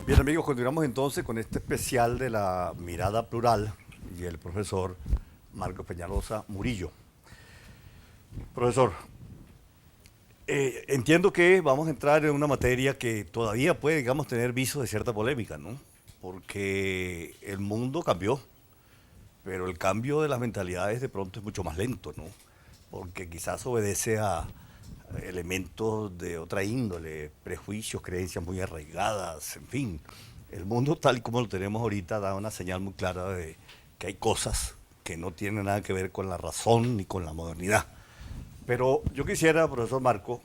Bien amigos, continuamos entonces con este especial de la mirada plural y el profesor Marcos Peñalosa Murillo. Profesor, entiendo que vamos a entrar en una materia que todavía puede, digamos, tener visos de cierta polémica, ¿no? Porque el mundo cambió, pero el cambio de las mentalidades de pronto es mucho más lento, ¿no? Porque quizás obedece a elementos de otra índole, prejuicios, creencias muy arraigadas, en fin. El mundo tal y como lo tenemos ahorita da una señal muy clara de que hay cosas que no tienen nada que ver con la razón ni con la modernidad. Pero yo quisiera, profesor Marco,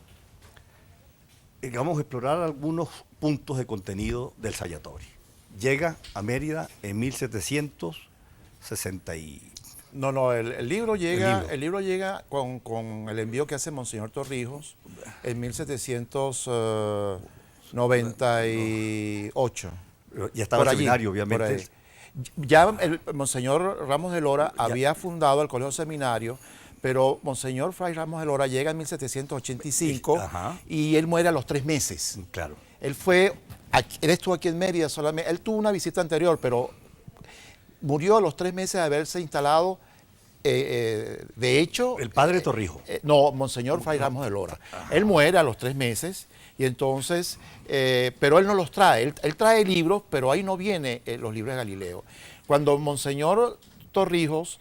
digamos, explorar algunos puntos de contenido del Sayatori. Llega a Mérida en 1760 y... No, no, el libro El llega, libro. el libro llega con el envío que hace Monseñor Torrijos en 1798. Ya estaba Por el allí, seminario, por obviamente. ahí. Ya el Monseñor Ramos de Lora Ya, había fundado el Colegio Seminario, pero Monseñor Fray Ramos de Lora llega en 1785 ajá, y él muere a los 3 meses. claro. Él estuvo aquí en Mérida solamente, él tuvo una visita anterior, pero murió a los 3 meses de haberse instalado. De hecho, El padre Torrijos. no, Monseñor Fray Ramos de Lora. Él muere a los 3 meses y entonces, pero él no los trae. Él trae libros, pero ahí no vienen los libros de Galileo. Cuando Monseñor Torrijos,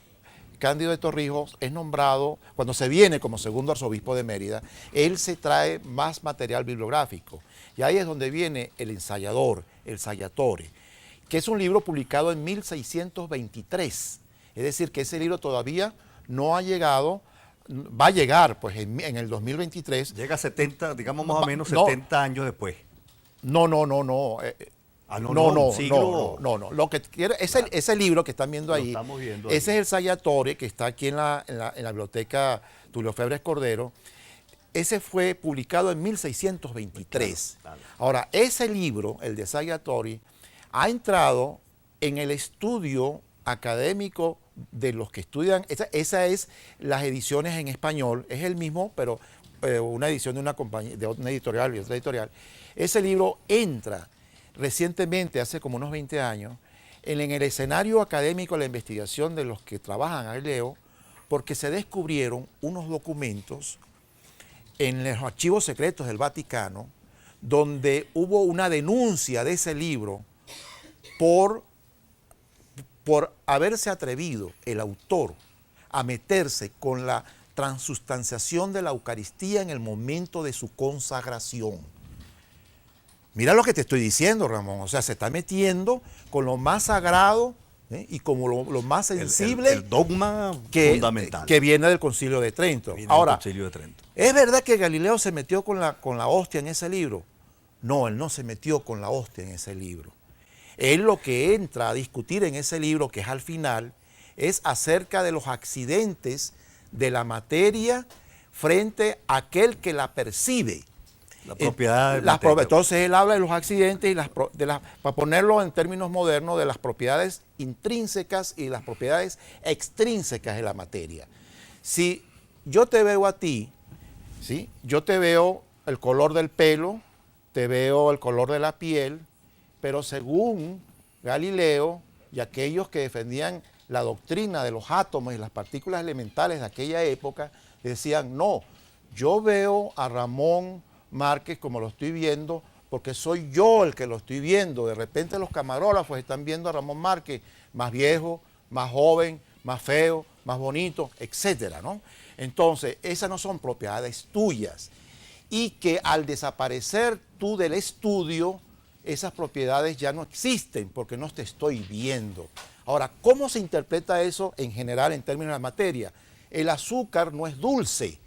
Cándido de Torrijos, es nombrado, cuando se viene como segundo arzobispo de Mérida, él se trae más material bibliográfico. Y ahí es donde viene el ensayador, el Sayatore, que es un libro publicado en 1623. Es decir, que ese libro todavía no ha llegado, va a llegar pues en el 2023. Llega a 70, digamos más o menos No, 70 años después. no, no, no, no. Ah, no, No, no, un no, siglo. no, no, no. Lo que quiere, Claro, ese libro que están viendo lo ahí, estamos viendo ahí. ese es el Sayatore que está aquí en la biblioteca Tulio Febres Cordero. Ese fue publicado en 1623. Claro, claro. Ahora, ese libro, el de Sayatore, ha entrado en el estudio académico de los que estudian. Esa es las ediciones en español, es el mismo, pero una edición de una compañía, de una editorial y otra editorial. Ese libro entra recientemente, hace como unos 20 años, en el escenario académico de la investigación de los que trabajan a Galileo, porque se descubrieron unos documentos en los archivos secretos del Vaticano, donde hubo una denuncia de ese libro por haberse atrevido el autor a meterse con la transustanciación de la Eucaristía en el momento de su consagración. Mira lo que te estoy diciendo, Ramón. O sea, se está metiendo con lo más sagrado y como lo más sensible El dogma fundamental. que viene del Concilio de Trento. Viene del Ahora, Concilio de Trento. ¿es verdad que Galileo se metió con la hostia en ese libro? No, él no se metió con la hostia en ese libro. Él lo que entra a discutir en ese libro, que es al final, es acerca de los accidentes de la materia frente a aquel que la percibe. La propiedad de materia. Entonces él habla de los accidentes y para ponerlo en términos modernos, de las propiedades intrínsecas y las propiedades extrínsecas de la materia. Si yo te veo a ti, ¿sí? Yo te veo el color del pelo, te veo el color de la piel, pero según Galileo y aquellos que defendían la doctrina de los átomos y las partículas elementales de aquella época, decían, no, yo veo a Ramón Márquez como lo estoy viendo porque soy yo el que lo estoy viendo. De repente los camarógrafos están viendo a Ramón Márquez más viejo, más joven, más feo, más bonito, etcétera, ¿no? Entonces, esas no son propiedades tuyas. Y que al desaparecer tú del estudio, esas propiedades ya no existen porque no te estoy viendo. Ahora, ¿cómo se interpreta eso en general en términos de la materia? El azúcar no es dulce,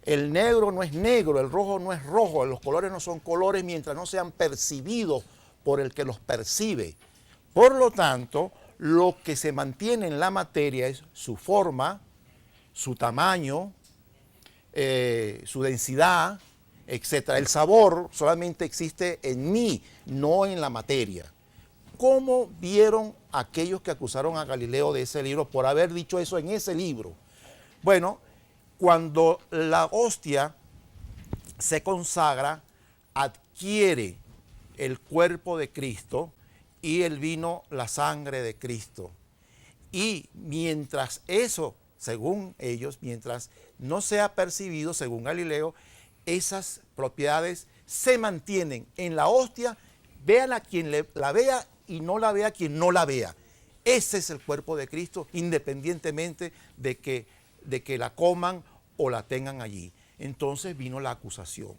el negro no es negro, el rojo no es rojo, los colores no son colores mientras no sean percibidos por el que los percibe. Por lo tanto, lo que se mantiene en la materia es su forma, su tamaño, su densidad, etc. El sabor solamente existe en mí, no en la materia. ¿Cómo vieron aquellos que acusaron a Galileo de ese libro por haber dicho eso en ese libro? Bueno, cuando la hostia se consagra, adquiere el cuerpo de Cristo y el vino la sangre de Cristo. Y mientras eso, según ellos, mientras no sea percibido, según Galileo, esas propiedades se mantienen en la hostia, véala quien la vea y no la vea quien no la vea. Ese es el cuerpo de Cristo, independientemente de que la coman o la tengan allí. Entonces vino la acusación.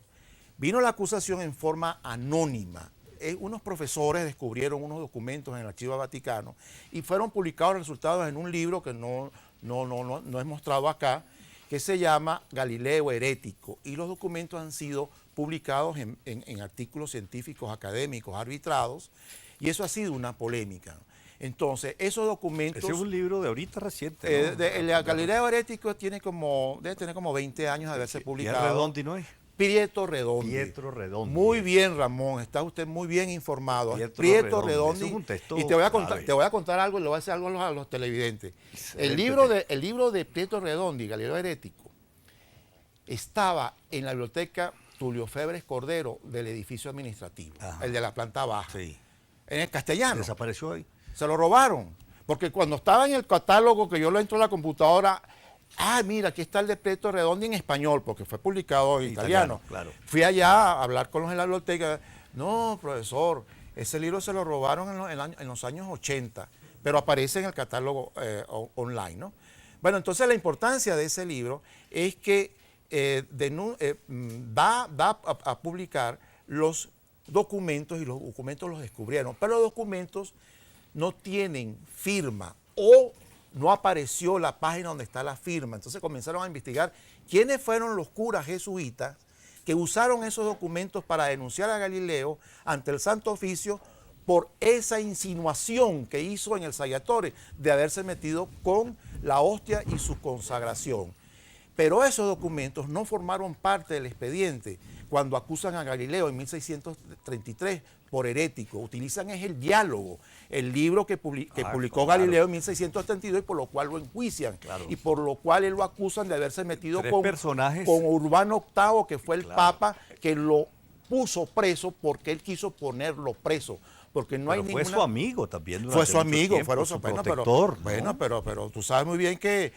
Vino la acusación en forma anónima. Unos profesores descubrieron unos documentos en el Archivo Vaticano y fueron publicados los resultados en un libro que no he mostrado acá, que se llama Galileo Herético. Y los documentos han sido publicados en artículos científicos académicos arbitrados, y eso ha sido una polémica. Entonces, esos documentos... Ese es un libro de ahorita reciente, ¿no? El Galileo Herético debe tener como 20 años de haberse publicado. ¿Y Redondi no es? Pietro Redondi. Pietro Redondi. Muy bien, Ramón, está usted muy bien informado. Pietro Redondi. Eso es un texto y te voy a clave. contar algo y le voy a decir algo a los televidentes. Excelente. El libro de Pietro Redondi, Galileo Herético, estaba en la biblioteca Tulio Febres Cordero del edificio administrativo, Ajá. el de la planta baja, Sí. en el castellano. Desapareció ahí. Se lo robaron, porque cuando estaba en el catálogo que yo lo entro a la computadora, mira, aquí está el de Pietro Redondi en español, porque fue publicado en italiano. Claro. Fui allá a hablar con los de la biblioteca. No, profesor, ese libro se lo robaron en los años 80, pero aparece en el catálogo online, ¿no? Bueno, entonces la importancia de ese libro es que va a publicar los documentos, y los documentos los descubrieron, pero los documentos no tienen firma o no apareció la página donde está la firma. Entonces comenzaron a investigar quiénes fueron los curas jesuitas que usaron esos documentos para denunciar a Galileo ante el Santo Oficio por esa insinuación que hizo en el Saggiatore de haberse metido con la hostia y su consagración. Pero esos documentos no formaron parte del expediente cuando acusan a Galileo en 1633 por herético. Utilizan es el diálogo, el libro que publicó Galileo en 1632, y por lo cual lo enjuician. Claro. Y por lo cual él lo acusan de haberse metido con Urbano VIII, que fue el Papa que lo puso preso porque él quiso ponerlo preso. Porque no hay fue su amigo también. Fue su amigo, su protector. Pero tú sabes muy bien que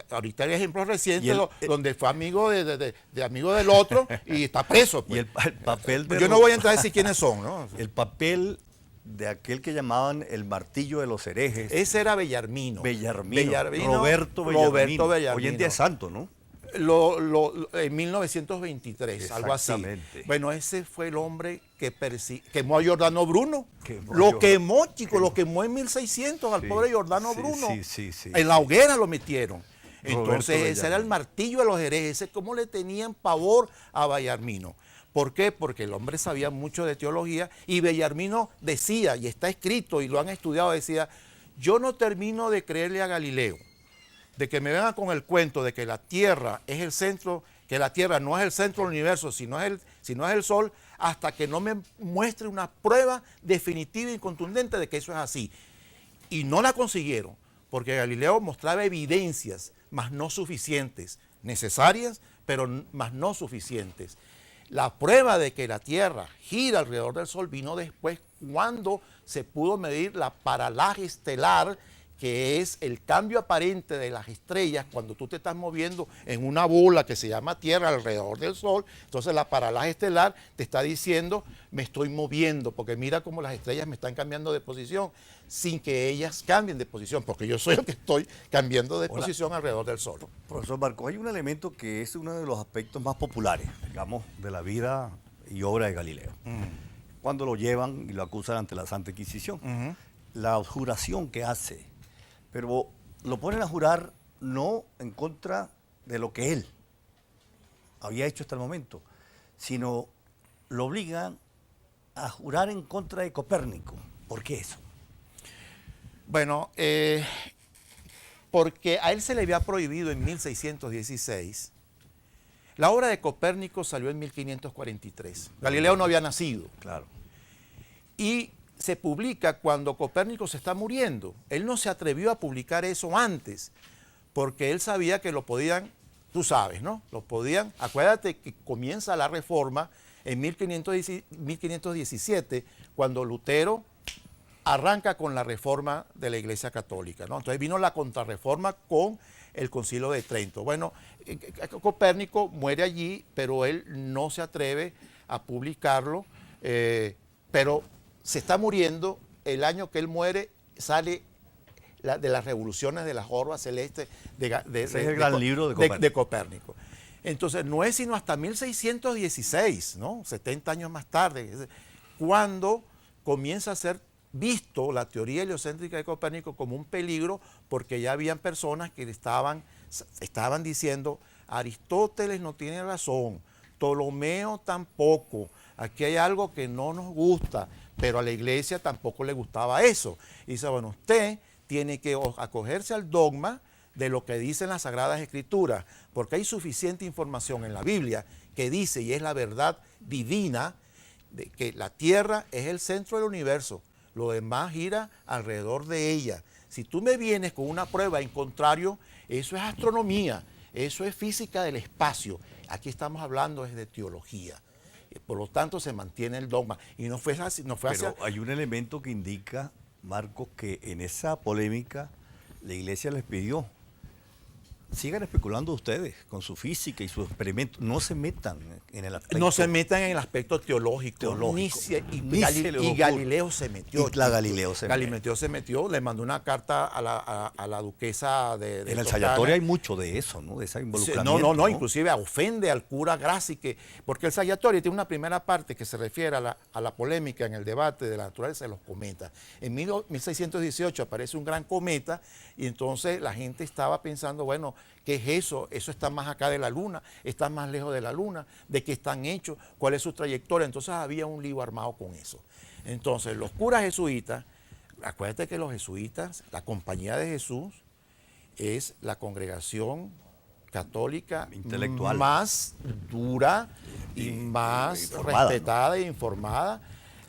ahorita hay ejemplos recientes donde fue amigo de amigo del otro y está preso. Pues. Y el papel de... Yo no voy a entrar a decir quiénes son, ¿no? El papel de aquel que llamaban el martillo de los herejes. Ese era Bellarmino. Roberto Bellarmino. Hoy en día es santo, ¿no? En 1923, algo así. Bueno, ese fue el hombre que quemó a Giordano Bruno. Lo quemó en 1600 al pobre Giordano Bruno. Sí. En la hoguera lo metieron. Entonces ese era el martillo de los herejes. Ese cómo le tenían pavor a Bellarmino. ¿Por qué? Porque el hombre sabía mucho de teología y Bellarmino decía, y está escrito y lo han estudiado, decía, yo no termino de creerle a Galileo de que me vengan con el cuento de que la Tierra es el centro, que la Tierra no es el centro del universo, sino es el Sol, hasta que no me muestre una prueba definitiva y contundente de que eso es así. Y no la consiguieron, porque Galileo mostraba evidencias, mas no suficientes, necesarias, pero mas no suficientes. La prueba de que la Tierra gira alrededor del Sol vino después, cuando se pudo medir la paralaje estelar, que es el cambio aparente de las estrellas cuando tú te estás moviendo en una bola que se llama Tierra alrededor del Sol. Entonces la paralaje estelar te está diciendo, me estoy moviendo, porque mira cómo las estrellas me están cambiando de posición sin que ellas cambien de posición, porque yo soy el que estoy cambiando de posición alrededor del Sol. Profesor Marcos, hay un elemento que es uno de los aspectos más populares, digamos, de la vida y obra de Galileo. Cuando lo llevan y lo acusan ante la Santa Inquisición. La juración que hace. Pero lo ponen a jurar no en contra de lo que él había hecho hasta el momento, sino lo obligan a jurar en contra de Copérnico. ¿Por qué eso? Bueno, porque a él se le había prohibido en 1616. La obra de Copérnico salió en 1543. Galileo no había nacido. Claro. Y se publica cuando Copérnico se está muriendo. Él no se atrevió a publicar eso antes, porque él sabía que lo podían, tú sabes, ¿no? Lo podían, acuérdate que comienza la Reforma en 1517, cuando Lutero arranca con la reforma de la Iglesia Católica, ¿no? Entonces vino la contrarreforma con el Concilio de Trento. Bueno, Copérnico muere allí, pero él no se atreve a publicarlo, pero se está muriendo. El año que él muere sale de las revoluciones de las orbas celestes Ese es el gran libro de Copérnico. de Copérnico. Entonces no es sino hasta 1616, ¿no? 70 años más tarde, cuando comienza a ser visto la teoría heliocéntrica de Copérnico como un peligro, porque ya habían personas que estaban diciendo: Aristóteles no tiene razón, Ptolomeo tampoco, aquí hay algo que no nos gusta, pero a la iglesia tampoco le gustaba eso. Y dice: bueno, usted tiene que acogerse al dogma de lo que dicen las Sagradas Escrituras, porque hay suficiente información en la Biblia que dice, y es la verdad divina, de que la Tierra es el centro del universo, lo demás gira alrededor de ella. Si tú me vienes con una prueba en contrario, eso es astronomía, eso es física del espacio. Aquí estamos hablando es de teología. Por lo tanto, se mantiene el dogma. Y no fue así. Pero hay un elemento que indica, Marcos, que en esa polémica la iglesia les pidió: sigan especulando ustedes con su física y sus experimentos, no se metan en el aspecto. No se metan en el aspecto teológico. Y Galileo se metió. Galileo se metió, le mandó una carta a la duquesa de en el Toscana. Sayatorio hay mucho de eso, ¿no? De ese involucramiento. No, inclusive ofende al cura Grassi, porque el Sayatorio tiene una primera parte que se refiere a la polémica en el debate de la naturaleza de los cometas. En 1618 aparece un gran cometa y entonces la gente estaba pensando, bueno, ¿qué es eso? Eso está más acá de la Luna, está más lejos de la Luna, ¿de qué están hechos? ¿Cuál es su trayectoria? Entonces había un lío armado con eso. Entonces los curas jesuitas, acuérdate que los jesuitas, la Compañía de Jesús, es la congregación católica intelectual más dura y más informada, respetada e informada,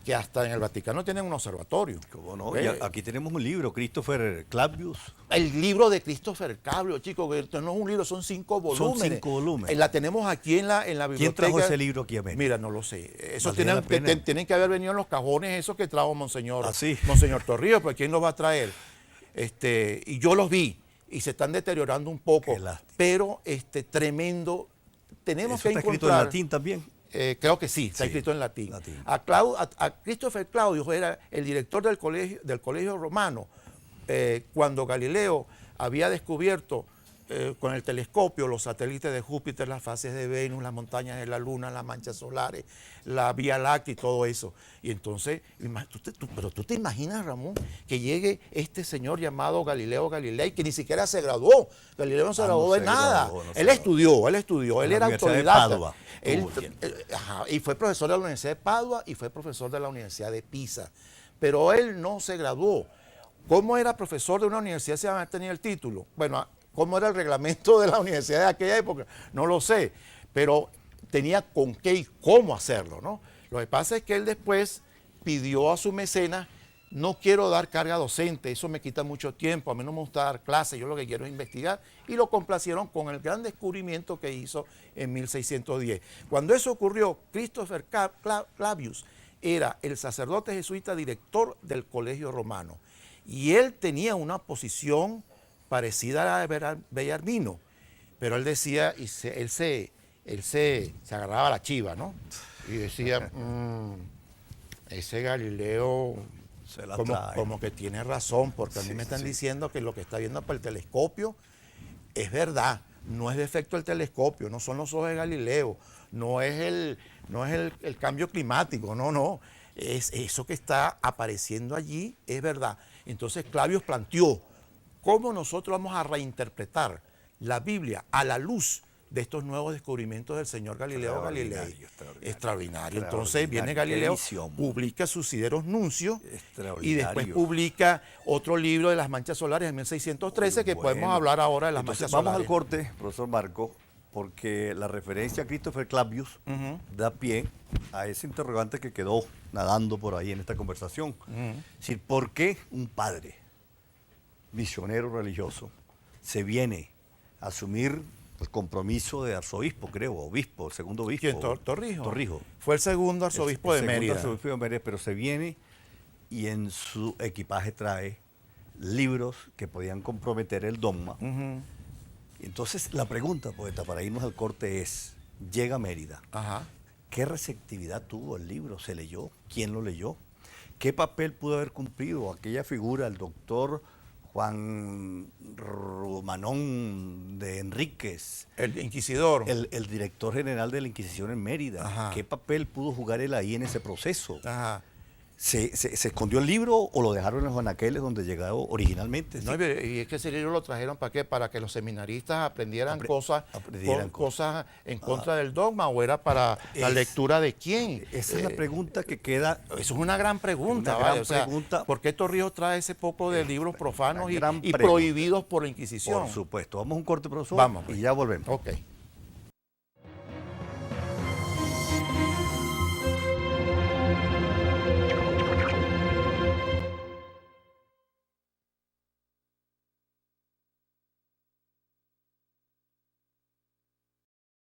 que hasta en el Vaticano tienen un observatorio. ¿Cómo no? Y aquí tenemos un libro, Christopher Clavius. El libro de Christopher Clavius, chicos, que no es un libro, son 5 volúmenes. Son 5 volúmenes. La tenemos aquí en la biblioteca. ¿Quién trajo ese libro aquí a México? Mira, no lo sé. Eso tienen que haber venido en los cajones esos que trajo Monseñor. ¿Ah, sí? Monseñor Torrijos, pues ¿quién los va a traer? Y yo los vi y se están deteriorando un poco. Pero tremendo. Tenemos ¿Eso que está escrito en latín también? Creo que sí, está escrito en latín. A Christopher Claudius era el director del colegio romano cuando Galileo había descubierto con el telescopio los satélites de Júpiter, las fases de Venus, las montañas de la Luna, las manchas solares, la Vía Láctea y todo eso. Y entonces, pero tú te imaginas, Ramón, que llegue este señor llamado Galileo Galilei, que ni siquiera se graduó. Galileo no se graduó de nada. Él estudió, él era autodidacta. Y fue profesor de la Universidad de Padua y fue profesor de la Universidad de Pisa. Pero él no se graduó. ¿Cómo era profesor de una universidad si había tenido el título? Bueno, ¿cómo era el reglamento de la universidad de aquella época? No lo sé, pero tenía con qué y cómo hacerlo, ¿no? Lo que pasa es que él después pidió a su mecenas: no quiero dar carga docente, eso me quita mucho tiempo, a mí no me gusta dar clases, yo lo que quiero es investigar, y lo complacieron con el gran descubrimiento que hizo en 1610. Cuando eso ocurrió, Christopher Clavius era el sacerdote jesuita director del Colegio Romano, y él tenía una posición parecida a la de Bellarmino, pero él decía, y él se agarraba a la chiva, ¿no? Y decía, ese Galileo como que tiene razón, porque a mí me están diciendo que lo que está viendo por el telescopio es verdad, no es defecto el telescopio, no son los ojos de Galileo, no es el cambio climático, no, es eso que está apareciendo allí, es verdad. Entonces Clavius planteó: ¿cómo nosotros vamos a reinterpretar la Biblia a la luz de estos nuevos descubrimientos del señor Galileo Galilei? Extraordinario. Entonces viene Galileo, publica sus Sideros Nuncios y después publica otro libro de las manchas solares en 1613, que podemos hablar ahora de las manchas solares. Vamos al corte, profesor Marco, porque la referencia a Christopher Clavius da pie a ese interrogante que quedó nadando por ahí en esta conversación. Es decir, ¿por qué un padre misionero religioso se viene a asumir el compromiso de arzobispo, creo, obispo, el segundo obispo. ¿Quién? Torrijos. Torrijos. Fue el segundo arzobispo de segundo Mérida. arzobispo de Mérida, pero se viene y en su equipaje trae libros que podían comprometer el dogma. Ujú. Entonces, la pregunta, poeta, para irnos al corte es, llega a Mérida. Ajá. ¿Qué receptividad tuvo el libro? ¿Se leyó? ¿Quién lo leyó? ¿Qué papel pudo haber cumplido aquella figura, el doctor Juan Romanón de Enríquez, El inquisidor. el director general de la Inquisición en Mérida? Ajá. ¿Qué papel pudo jugar él ahí en ese proceso? Ajá. ¿Se escondió el libro o lo dejaron en los anaqueles donde llegó originalmente? No, y es que ese libro lo trajeron ¿para qué? Para que los seminaristas aprendieran aprendieran cosas en contra del dogma, o era para la lectura de quién. Esa es la pregunta que queda. Eso es una gran pregunta, Una ¿vale? gran O sea, pregunta. ¿por qué Torrijos trae ese poco de libros profanos Una gran y pregunta. prohibidos por la Inquisición? Por supuesto. Vamos a un corte, profesor. Vamos, y ya volvemos. Ok.